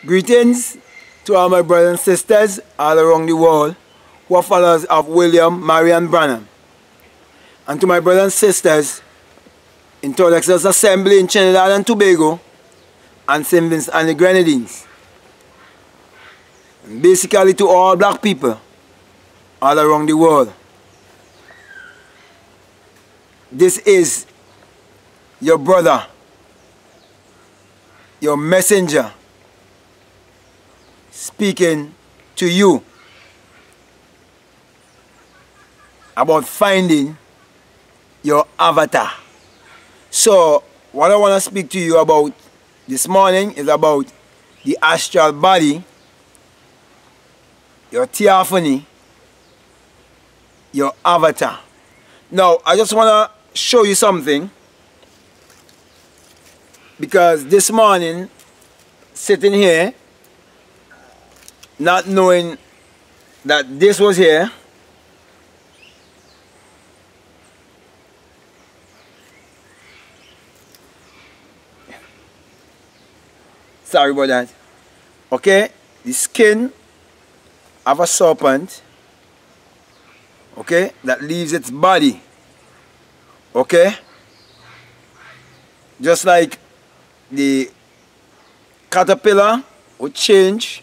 Greetings to all my brothers and sisters all around the world who are followers of William Marion Branham. And to my brothers and sisters in Texas Assembly in Trinidad and Tobago and St. Vincent and the Grenadines. And basically to all black people all around the world. This is your brother, your messenger, speaking to you about finding your avatar. So what I want to speak to you about this morning is about the astral body, your theophany, your avatar. Now I just want to show you something, because this morning sitting here not knowing that this was here, sorry about that, okay, the skin of a serpent, okay, that leaves its body, okay, just like the caterpillar would change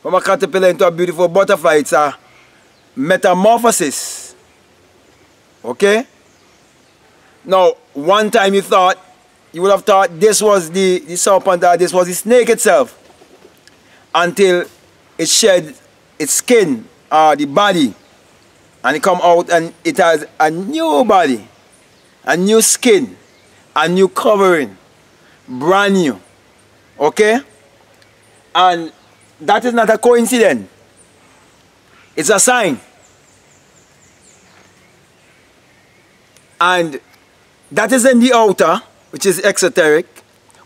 from a caterpillar into a beautiful butterfly. It's a metamorphosis, okay. Now one time you would have thought this was the serpent, or this was the snake itself, until it shed its skin, or the body, and it come out and it has a new body, a new skin, a new covering, brand new, okay. And that is not a coincidence, it's a sign. And that is in the outer, which is exoteric,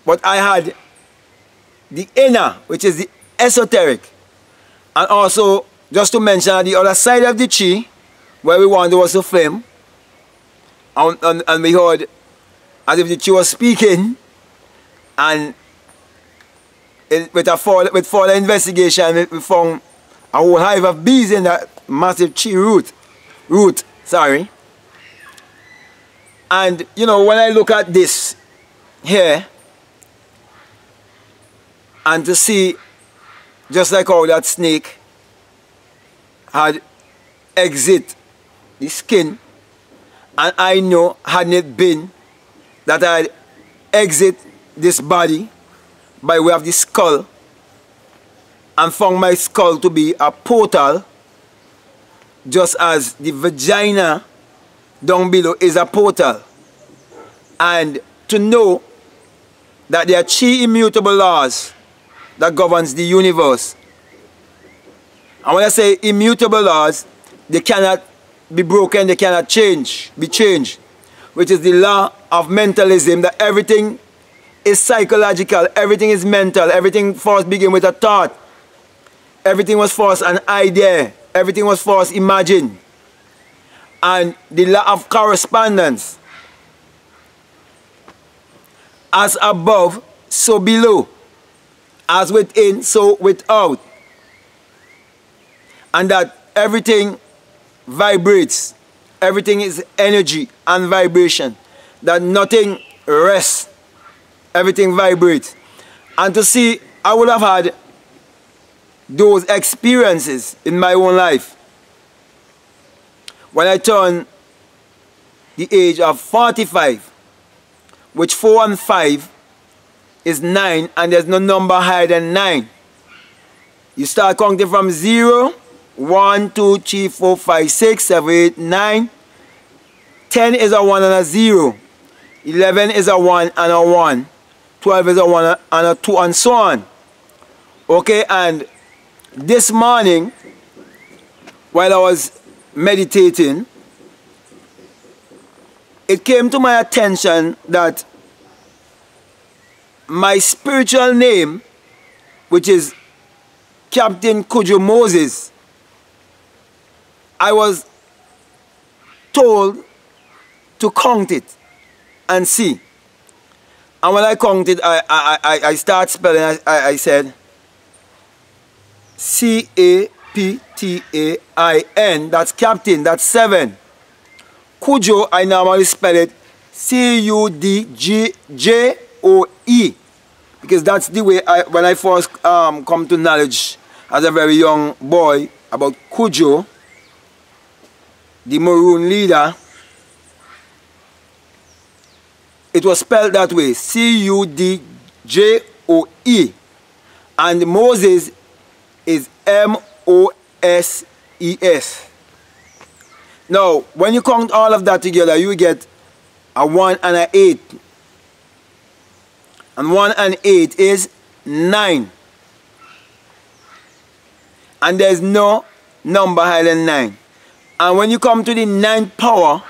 but I had the inner, which is the esoteric. And also, just to mention, on the other side of the tree, where we wanted was a flame, and we heard as if the tree was speaking, and with further investigation, we found a whole hive of bees in that massive tree root, sorry. And you know, when I look at this here, and to see just like how that snake had exit the skin, and I know hadn't it been that I'd exit this body by way of the skull, and found my skull to be a portal, just as the vagina down below is a portal. And to know that there are three immutable laws that governs the universe. And when I say immutable laws, they cannot be broken, they cannot be changed, which is the law of mentalism, that everything is psychological, everything is mental, everything first begins with a thought, everything was first an idea, everything was first imagined. And the law of correspondence, as above, so below, as within, so without. And that everything vibrates, everything is energy and vibration, that nothing rests, everything vibrates. And to see, I would have had those experiences in my own life when I turned the age of 45, which 4 and 5 is 9, and there's no number higher than 9. You start counting from 0, 1, 2, 3, 4, 5, 6, 7, 8, 9. 10 is a 1 and a 0. 11 is a 1 and a 1. 12 is a 1 and a 2, and so on. Okay, and this morning, while I was meditating, it came to my attention that my spiritual name, which is Captain Kujo Moses, I was told to count it and see. And when I counted, I start spelling, I said, C-A-P-T-A-I-N. That's captain. That's 7. Cujo, I normally spell it C-U-D-J-O-E. Because that's the way when I first come to knowledge as a very young boy about Cujo, the Maroon leader, it was spelled that way, C-U-D-J-O-E. And Moses is M-O-S-E-S. Now, when you count all of that together, you get a 1 and an 8. And 1 and 8 is 9. And there's no number higher than 9. And when you come to the 9th power,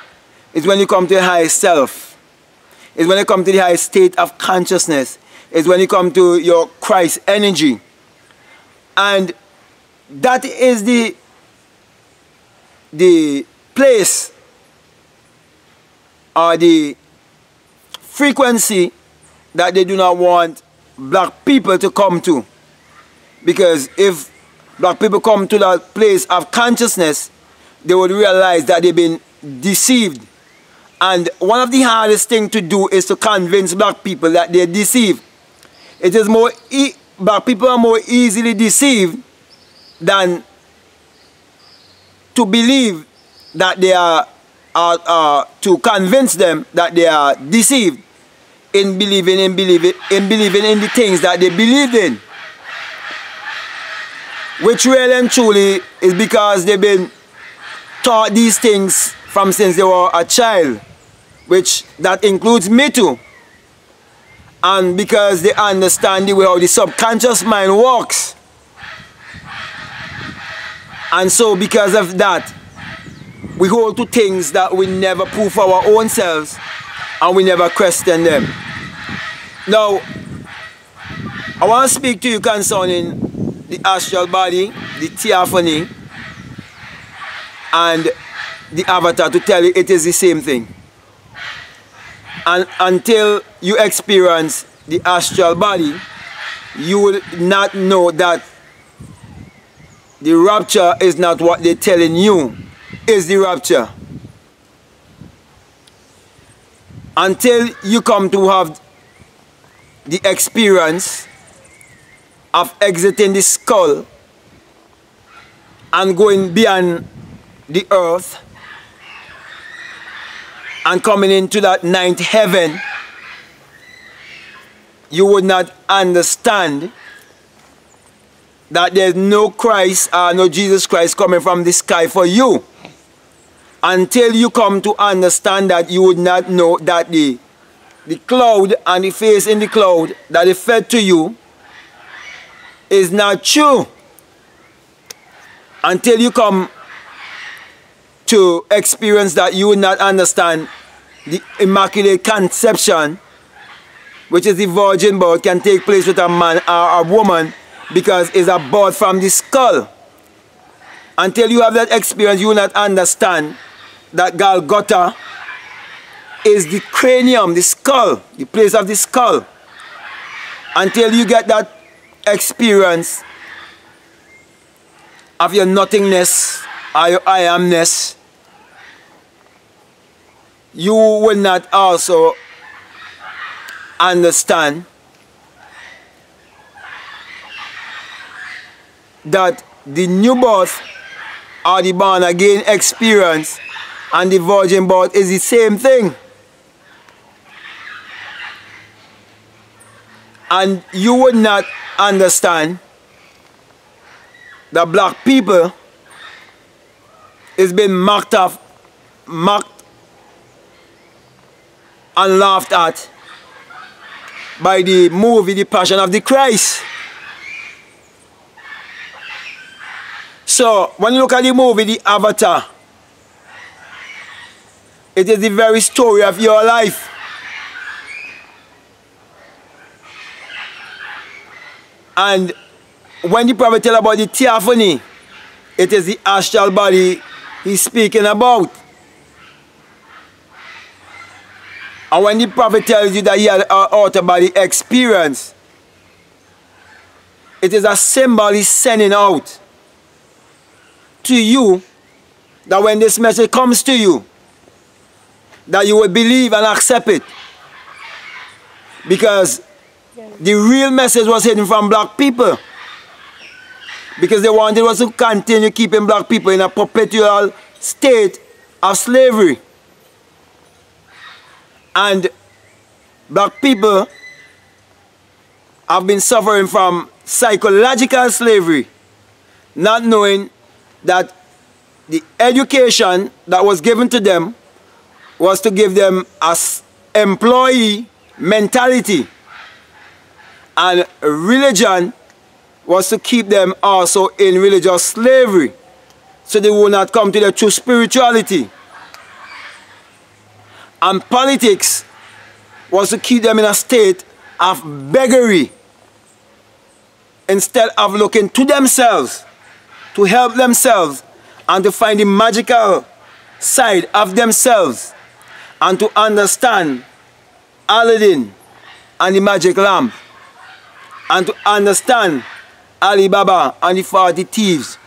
is when you come to the highest self. Is when you come to the highest state of consciousness. Is when you come to your Christ energy. And that is the place or the frequency that they do not want black people to come to. Because if black people come to that place of consciousness, they would realize that they've been deceived. And one of the hardest things to do is to convince black people that they're deceived. It is more, black people are more easily deceived than to believe that they are, to convince them that they are deceived in believing in the things that they believe in. Which really and truly is because they've been taught these things from since they were a child, which that includes me too. And because they understand the way how the subconscious mind works. And so because of that, we hold to things that we never prove for our own selves and we never question them. Now, I want to speak to you concerning the astral body, the theophany, and the avatar, to tell you it is the same thing. And until you experience the astral body, you will not know that the rapture is not what they're telling you is the rapture. Until you come to have the experience of exiting the skull and going beyond the earth and coming into that 9th heaven, you would not understand that there's no Christ or no Jesus Christ coming from the sky for you. Until you come to understand that, you would not know that the cloud and the face in the cloud that is fed to you is not true. Until you come to experience that, you will not understand the Immaculate Conception, which is the virgin birth, can take place with a man or a woman, because it's a birth from the skull. Until you have that experience, you will not understand that Golgotha is the cranium, the skull, the place of the skull. Until you get that experience of your nothingness or your I amness, you will not also understand that the new birth or the born again experience and the virgin birth is the same thing. And you would not understand that black people is being mocked and laughed at by the movie The Passion of the Christ. So when you look at the movie The Avatar, it is the very story of your life. And when the prophet tells about the theophany, it is the astral body he's speaking about. And when the prophet tells you that he had an outer body experience, it is a symbol he's sending out to you, that when this message comes to you, that you will believe and accept it. Because the real message was hidden from black people. Because they wanted us to continue keeping black people in a perpetual state of slavery. And black people have been suffering from psychological slavery, not knowing that the education that was given to them was to give them as employee mentality, and religion was to keep them also in religious slavery, so they will not come to their true spirituality. And politics was to keep them in a state of beggary, instead of looking to themselves, to help themselves, and to find the magical side of themselves, and to understand Aladdin and the magic lamp, and to understand Ali Baba and the 40 thieves,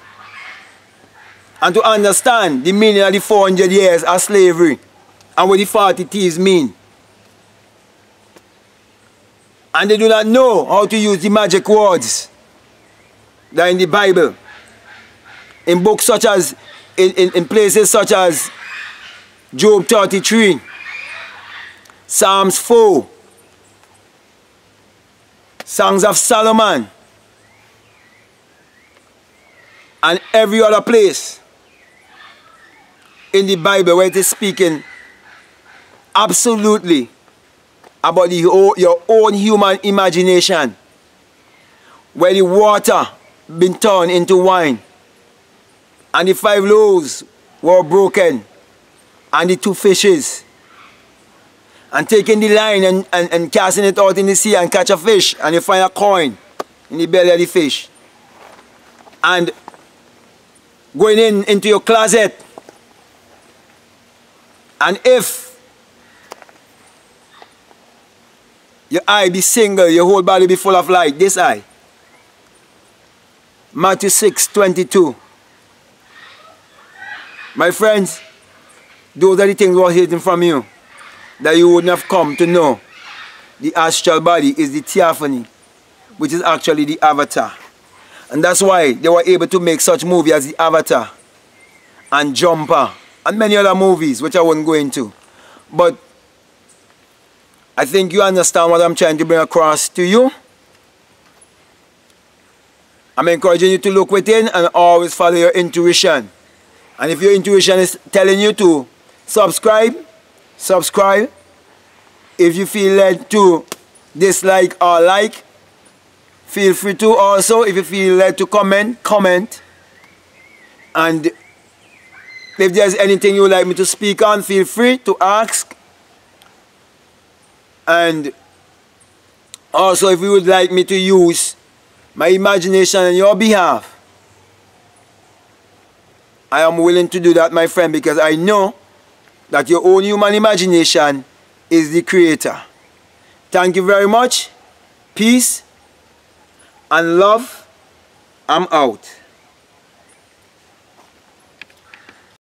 and to understand the meaning of the 400 years of slavery and what the 40 thieves mean. And they do not know how to use the magic words that are in the Bible, in books such as, in places such as Job 33, Psalms 4, Songs of Solomon, and every other place in the Bible where it is speaking absolutely about your own human imagination, where the water been turned into wine, and the 5 loaves were broken, and the 2 fishes, and taking the line and casting it out in the sea and catch a fish, and you find a coin in the belly of the fish, and going into your closet, and if your eye be single, your whole body be full of light, this eye. Matthew 6:22. My friends, those are the things that were hidden from you, that you wouldn't have come to know. The astral body is the theophany, which is actually the avatar. And that's why they were able to make such movies as the Avatar and Jumper and many other movies, which I won't go into. But I think you understand what I'm trying to bring across to you. I'm encouraging you to look within and always follow your intuition. And if your intuition is telling you to subscribe, subscribe. If you feel led to dislike or like, feel free to also. If you feel led to comment, comment. And if there's anything you would like me to speak on, feel free to ask. And also, if you would like me to use my imagination on your behalf, I am willing to do that, my friend, because I know that your own human imagination is the creator. Thank you very much. Peace and love. I'm out.